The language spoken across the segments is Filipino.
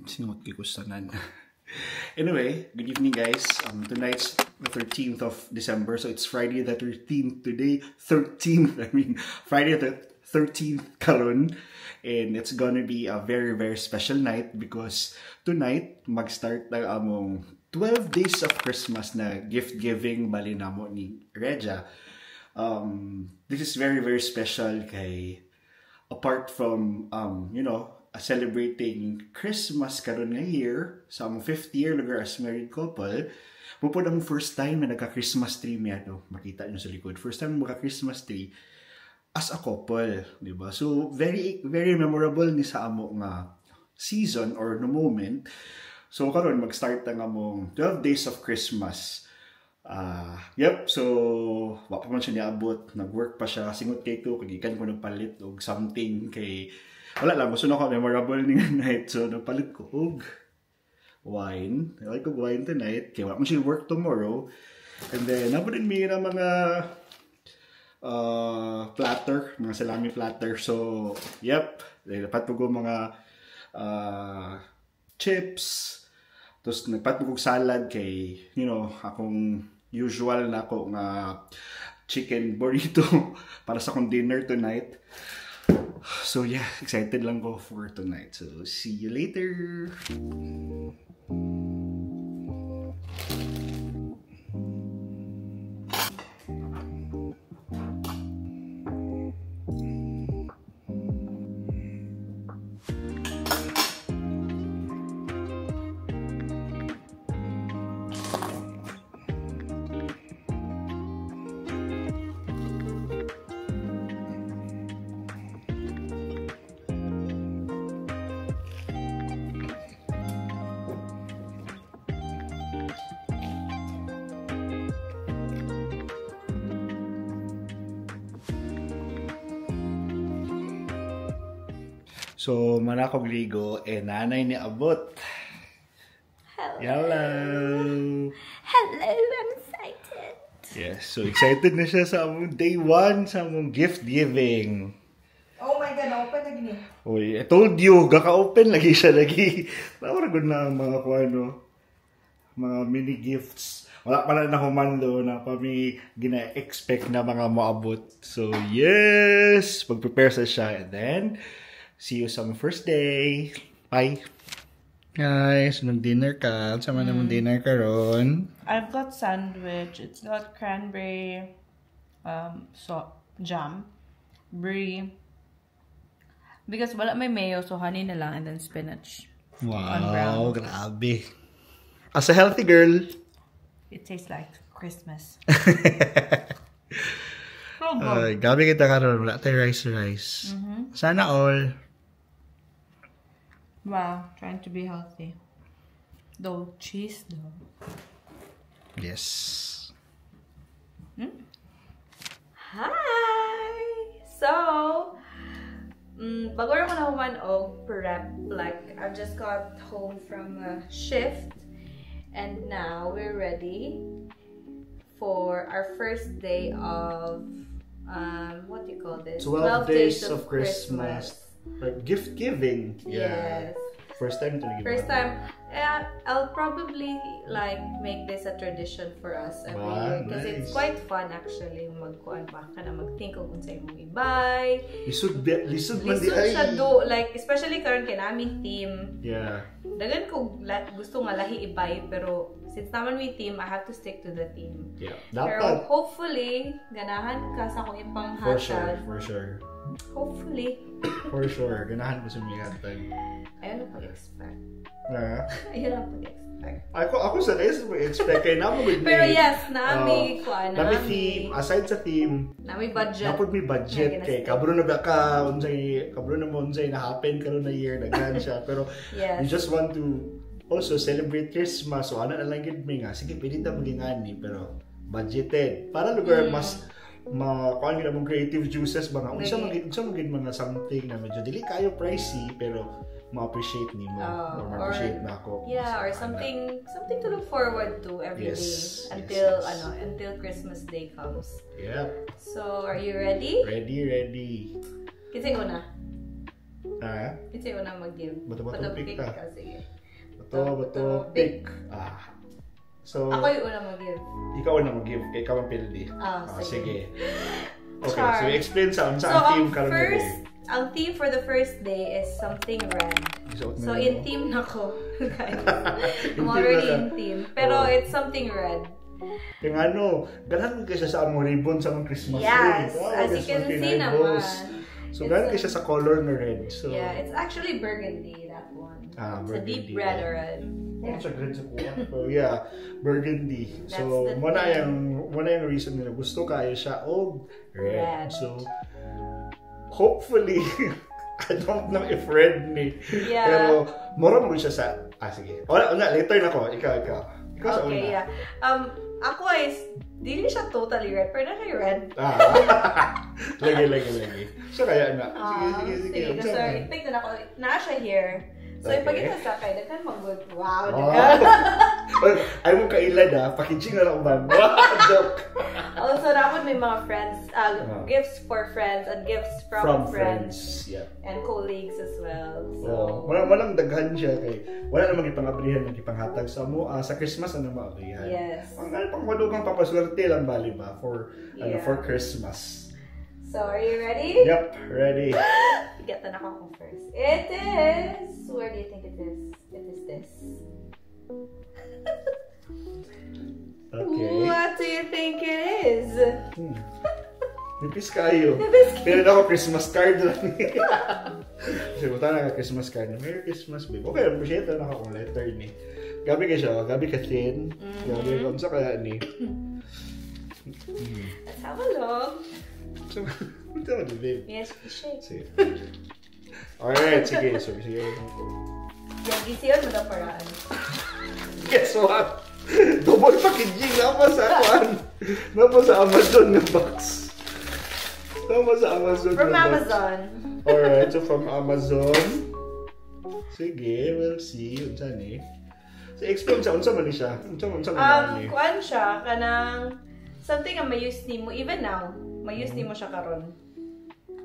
Singot kay kusanan. Anyway, good evening guys. Tonight's the 13th of December, so it's Friday the 13th today. 13th, Friday the 13th karon. And it's gonna be a very, very special night because tonight, mag-start na among 12 days of Christmas na gift-giving bali namo ni Regia. This is very, very special kay apart from, celebrating Christmas karon nga year sa among 5th year lugar as married couple, mupod ang first time na nagka-Christmas tree miya, makita nyo sa likod. First time magka-Christmas tree as a couple, di ba? So, very, very memorable ni sa amo nga season or no moment. So, karon mag-start ang among 12 days of Christmas. So, wapa man siya niabot. Nag-work pa siya. Singot kay ko, kagikan ko nagpalit og something kay wala lang, gusto na ko memorable ni nga night. So, nagpalit ko og wine. I like wine tonight. Kaya wala man siya work tomorrow. And then, nabunin mi na mga platter, mga salami platter. So, dapat ko mga chips. Tapos, nagpat ko salad kay, akong usual na ako nga chicken burrito para sa akong dinner tonight. So yeah, excited lang ko for tonight. So see you later. So, manakog ligo, nanay ni abot. Hello. Hello, I'm excited. Yes, so excited na siya sa among day 1 sa among gift giving. Oh my God, na-open na gini. Uy, I told you, gaka-open lagi siya lagi. Nawaragod na ang mga mga mini gifts. Wala pala na humando na kami gina-expect na mga maabot. So, yes! Mag-prepare sa siya. And then, see you sa first day. Bye. Guys, nag-dinner ka. Sama na mong dinner ka ron. I've got sandwich. It's got cranberry, jam, brie. Because wala may mayo, so honey na lang and then spinach. Wow, grabe. As a healthy girl. It tastes like Christmas. Gabi kita karon, wala tayo rice. Sana all. Wow, trying to be healthy. Though cheese though. Yes. Hi! So, pag-order ko na human og prep. Like, I've just got home from a shift. And now we're ready for our first day of, what do you call this? 12 days of Christmas. Like gift giving. Yeah. Yes. First time to give. First time. I'll probably like make this a tradition for us every year because it's quite fun actually. Magkuan pa ka na mag-think of kung sa'yo mong i-buy. Lisod man di ay. Siya do, like especially karon kay naming team. Yeah. Dagan ko gusto nga lahi i-buy pero since naman may team, I have to stick to the team. Yeah. Pero hopefully ganahan ka sa akong ipang hatag. For sure. Hopefully. For sure. Ganahan ko sa mga hatag. Ayun ang pag-expect. Ayun ang pag-expect. Ako sa expect kay namo with me. Pero yes, nami theme, aside sa theme, nami budget. Napod may budget kay kabro na ba ka kabro na mo unsay na happen karon na year daghan siya pero yes. You just want to also celebrate Christmas so ana na lang gid mi nga sige pwede ta maging ani pero budgeted para lugar mas kuan gid mong creative juices ba nga unsa magid mga something na medyo dili kayo pricey pero ma-appreciate nimo or ma-appreciate na ako. Yeah, or something to look forward to every day until Christmas Day comes. Yeah. So, are you ready? Ready. Kasi una. Ah? Ito yung una mag-give. Bato pick ka. Sige. Bato pick. So, ako yung una mag-give. Ikaw na mag-give. Kaya ikaw ang pildi. Sige. Okay, so explain sa ang theme karon today. Ang theme for the first day is something red. So in theme na ko, guys. I'm already in theme. Pero it's something red. Yung ganahan ko siya sa among ribbon sa among Christmas tree. Yes, as you can see naman. So ganahan ko siya sa color na red. So yeah, it's actually burgundy, that one. It's a deep red red. Yeah. Sa red sa kuha. So yeah, burgundy. So muna yung reason nila gusto kayo siya red. So hopefully I don't know if red ni. Yeah. Pero mura mo siya sa sige. Wala, later na ko. Ikaw sa una. Okay, yeah. Ako is dili siya totally red, pero na siya red. Lagi. So kaya na. Sige. So, ipig na ako. Na siya here. So, ipagin na sa kay, nagkan mag-good. Wow, ay mo kailad packaging na lang ba? Joke. Also, dapat may mga friends, gifts for friends and gifts from friends. Yeah. And colleagues as well. So, walang daghan siya kay wala namang ipangabrihan ng ipanghatag sa mo sa Christmas maabrihan. Yes. Ang pang madugang papaswerte lang bali ba for for Christmas. So, are you ready? Yep, ready. Get the ako first. It is. Where do you think it is? It is this. Okay. What do you think it is? Nipis kayo. Pero ako Christmas card lang. Kasi buta na Christmas card. Merry Christmas, babe. Okay, appreciate na ako kung letter ni. Gabi ka siya. Gabi ka thin. Gabi ka sa kaya ni. Let's have a look. So, ito mo, babe. Yes, shake. Sige. Alright, sige. Yan, gisiyon mo na paraan. Guess what? Double packaging na sa Amazon na box. From Amazon. Alright, so from Amazon. Sige, we'll see. Unsa ni? So explain sa unsa man ni siya? Unsa man ni? Kuan siya kanang something ang may use nimo even now. May use nimo siya karon.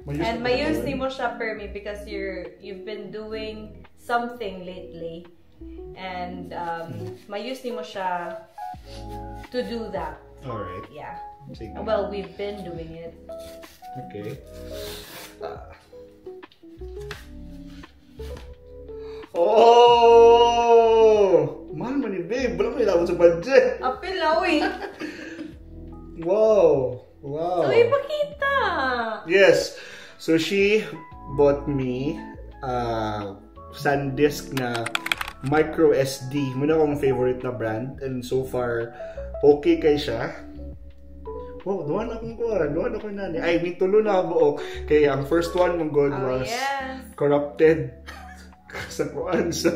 And may use nimo siya per me because you've been doing something lately. And may use nimo siya to do that. Alright. Yeah. Sige. Well, we've been doing it. Okay. Mahal man ni babe. Wala mo ilawon sa budget. Apil na, uy. Wow. So, ipakita. Yes. So, she bought me SanDisk na micro SD. Muna akong favorite na brand. And so far, okay kay siya. Wow, doon ako na ni. Ay, may tulo na ako. Kaya ang first one mong God was corrupted sa kuan sa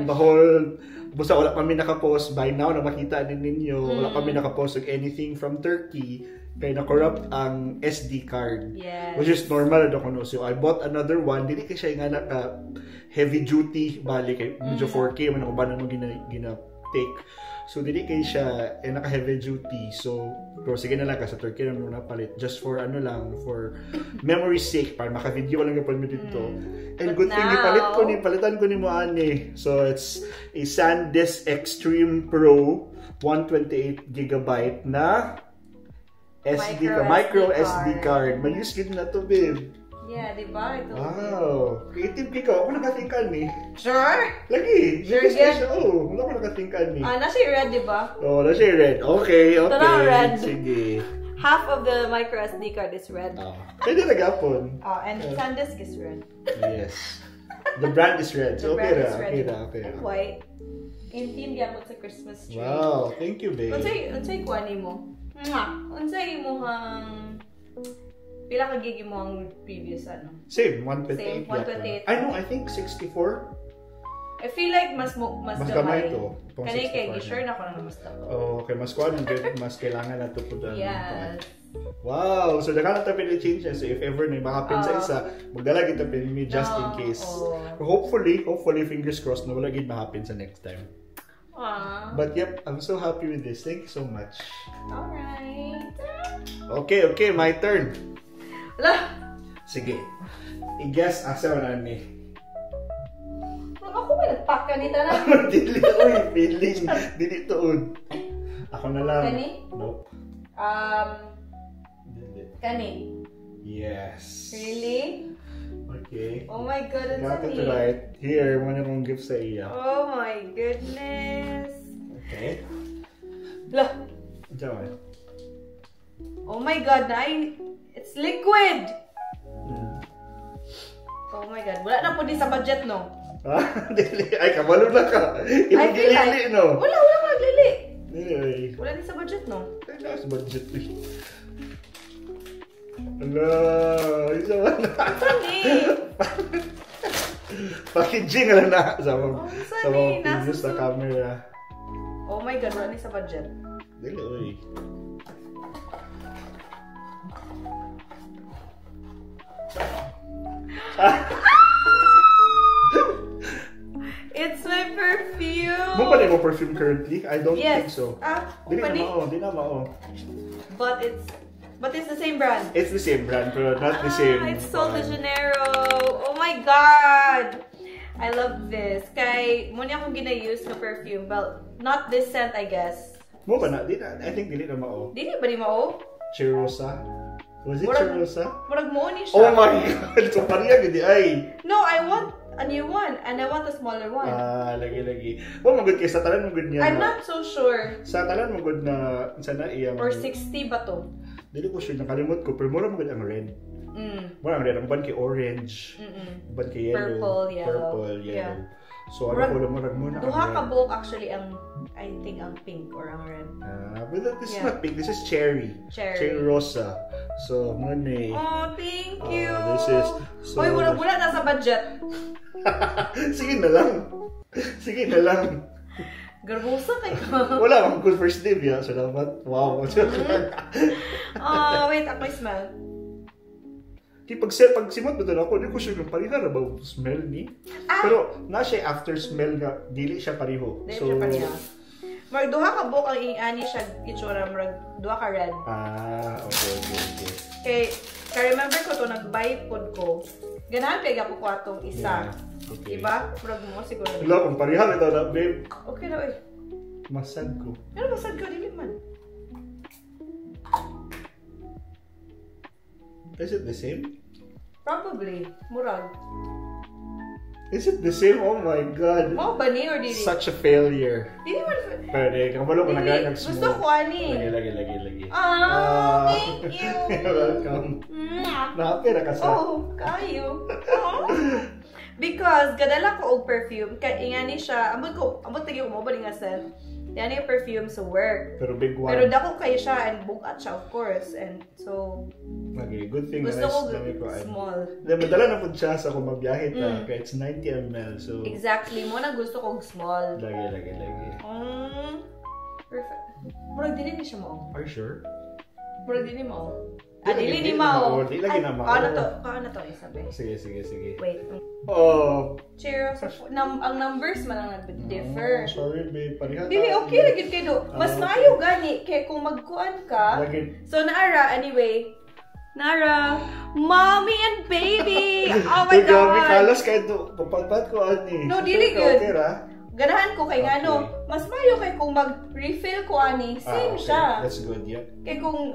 the whole basta wala kami nakapost by now na makita din ninyo. Wala kami nakapost of anything from Turkey. Kaya na-corrupt ang SD card. Yes. Which is normal na ako. So, I bought another one. Dili ka siya nga naka heavy duty. Bali, kay medyo 4K. Man ako ba naman gina-take. So, dili kayo siya naka heavy duty. So, pero sige na lang ka sa Turkey na muna palit. Just for for memory's sake. Para maka-video ko lang yung dito. And good thing, palitan ko ni mo ani. So, it's a SanDisk Extreme Pro 128GB na micro SD card. May use din na to, babe. Yeah, diba? Wow. Creative ka. Ako nakatingkan ni. Sure? Lagi. Sure, yeah. Wala ko nakatingkan ni. Nasa red, diba? Nasa red. Okay. Tara, red. Sige. Half of the micro SD card is red. Pwede nagapon. And SanDisk is red. Yes. The brand is red. So, okay na. And white. In theme gyapon sa Christmas tree. Wow. Thank you, babe. Unsay kuani mo? Unsay mo hang pila ka gig mo ang previous Same, 128. Same, 128. I think 64. I feel like mas gamay to. Kani kay gi-sure na ko na mas dako. Okay, mas kuan mas kailangan na to pud. Yes. Wow, so daghan ta pili change so if ever may makapin sa isa, magdala kita pili me just in case. Hopefully fingers crossed na wala gid mahapin sa next time. But yep, I'm so happy with this. Thank you so much. Alright. Okay, my turn. Sige. I-guess asa man ani. Ako may nagpack ka nita na. Dili oy, feeling. Dili tuod. Ako na lang. Kani? Nope. Dili. Kani? Yes. Really? Okay. Oh my God, it's Got it me. right. Here, muna kong gift sa iya. Oh my goodness. Okay. Lah. Diyan. Oh my God, it's liquid. Oh my God, wala na po di sa budget, no? Ah, dili. Ay, kabalo na ka. I feel Ilili, no? Wala ka naglili. Dili, ay. Wala din sa budget, no? Ay, nasa budget eh. Ala, isa ba na? Sani? Packaging na na. Sa Oh, mga sani? previous na camera. Oh my God, wala din sa budget. Dili, uy. It's my perfume. Mo ba na mo perfume currently? I don't think Yes. so. Dili Open na it. mao, di na mao. But it's the same brand. It's the same brand, pero not the same. It's Sol de Janeiro. Oh my God! I love this. Kay, muna akong gina-use na perfume. Well, not this scent, I guess. Mo ba na? Di na. I think dili na mao. Dili ba di mao? Cheirosa? Was it Murag- Cheirosa? Murag mo ni Oh siya. my God! So pariya gidi ay. No, I want a new one. And I want a smaller one. Lagi. Mo magud kay sa talan mo gud niya. I'm not so sure. Sa talan mo gud na sana iyang Or 60 ba to? Dili ko sure nakalimot ko pero mura mo gud ang red. Mura ang red ang ban kay orange. Ban kay yellow. Purple, yellow. yellow. So ano ko lang murag mo na. Duha ka buhok actually ang, I think, ang pink or ang red. But this is Yeah. not pink, this is cherry. Cherry. Rosa. So, money. Oh, thank you. This is so... Hoy, wala na sa budget. Sige na lang. Sige na lang. Garbosa kay ko. Wala akong good first day, ya. Salamat. Wow. Oh, wait, ako may smell. Pag simot mo doon ako, hindi ko sure kung pariha na ba ang smell ni. Pero na siya after smell nga, dili siya pariho. Dili siya pariha. Marag duha ka buhok ang iani siya itsura, marag duha ka red. Okay. Kay, ka-remember ko to, nag-buy pod ko. Ganahan kay gapo ko atong isa. Yeah, okay. Diba? Marag mo siguro. Wala, kung pariha ito na, babe. Okay na, eh. Masad ko. Pero masad ka, dili man. Is it the same? Probably. Murag. Is it the same? Oh my God. Mo ba ni or dili? Such a failure. Dili man. Pero di, kabalo ko Dili. nag smoke. Gusto ko ani. Lagi. Thank you. Welcome. Happy na ka sa. Oh, kayo. Oh. Because gadala ko og perfume kay ingani siya. Ambot tagi ko mo ba nga scent. Yan yung perfume sa work. Pero big one. Pero dako kayo siya and bugat siya of course. And so Okay, good thing gusto ko dami ko. small. Madala na po siya sa kung magbiyahe ta. Kaya it's 90 ml. So, Exactly. Mo na gusto ko small. lagi. Perfect. Murag dili ni siya mo. Are you sure? Murag dili mo. Dili Dili ni mao. mo. Dili lagi na mao. Kaano to isabi. Sige. Wait. Oh. Cheers. Ang numbers man ang nag-differ. Sorry, babe. Pariha. Dili, okay na gid kay do. Mas maayo gani kay kung magkuan ka. Lagi. So Nara, anyway. Nara, mommy and baby. Oh my Uy, grabe God. kalas kahit papat ko ani. No, dili Sure ka, good. Okay ra? Ganahan ko kay Okay. ngano. Mas maayo kay kung mag-refill ko ani. Same Okay. siya. That's good, yeah. Kay kung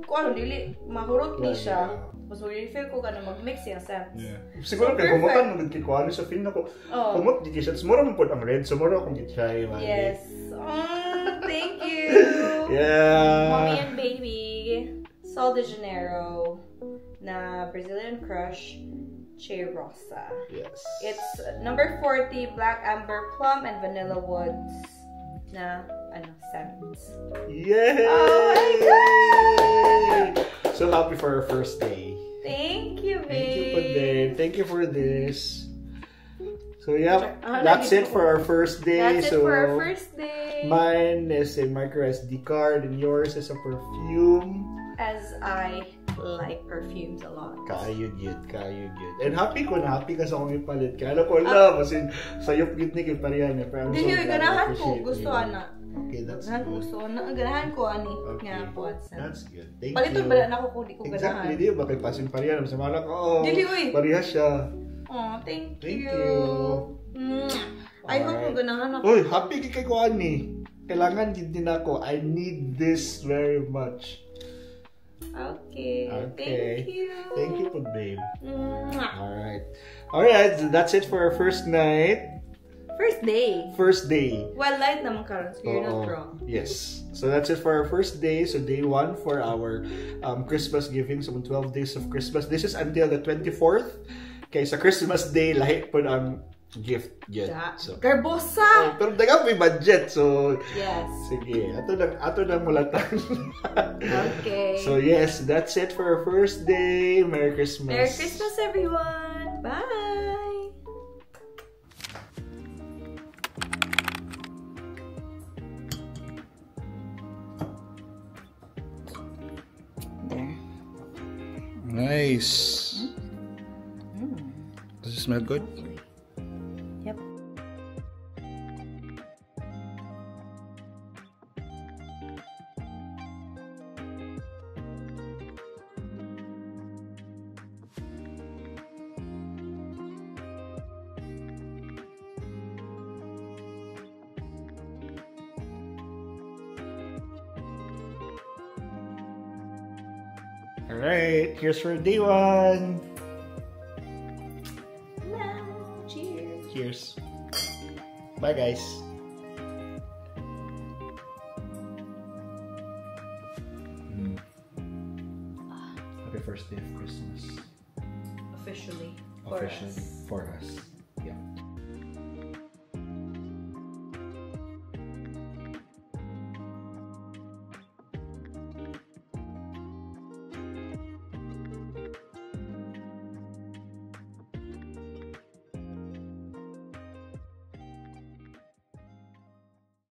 ano dili mahurot ni Lagi, siya. yeah. Mas mag-refill ko ka na mag-mix yung scents. Yeah. Siguro So, kay perfect. kumutan mo kay kuan sa film nako. Oh. Kumot di siya. Mura mo pud ang red, so mura akong gitry man. Yes. Thank you. Yeah. Mommy and baby. Sol de Janeiro na Brazilian Crush Cheirosa. Yes. It's number 40 Black Amber Plum and Vanilla Woods na scents. Yay! Oh my God! So happy for our first day. Thank you, babe. Thank you for that. Thank you for this. So yeah, Ah, that's lagi it ko. for our first day. That's it So for our first day. mine is a micro SD card and yours is a perfume. As I like perfumes a lot. Kaayod yun. And happy ka sa akong ipalit. Kaya alam ko, masin sayop yun ni kay Parian. Dili, ganahan ko. Gusto ana. Okay, that's Ganahan ko. good. Gusto na. Ganahan ko ani. Okay. Nga po. That's good. Thank Paliton you. ba na ako kung di ko Exactly, ganahan? di ba? Kay Pasin Parian. Masama ko, oh, Dili, uy. parehas siya. Oh, thank Thank you. you. I hope Alright. mo ganahan ako. Uy, happy kay ko ani. Kailangan din ako. I need this very much. Okay. Okay. Thank you. Thank you po, babe. Mwah. Alright, so that's it for our first night. First day. First day. Well, light naman karon, so you're Oo. not wrong. Yes. So that's it for our first day. So day 1 for our Christmas giving. So 12 days of Christmas. This is until the 24th. Okay, sa Christmas day, lahi po ang gift yun. So, Garbosa! pero dagang may budget. So, Yes. sige. Ato lang mulatan. Okay. So yes, that's it for our first day. Merry Christmas. Merry Christmas, everyone! Bye! There. Nice. Does it smell good? Yep. Alright, here's for day 1. Cheers! Cheers. Bye, guys. Happy first day of Christmas. Officially. Officially for us.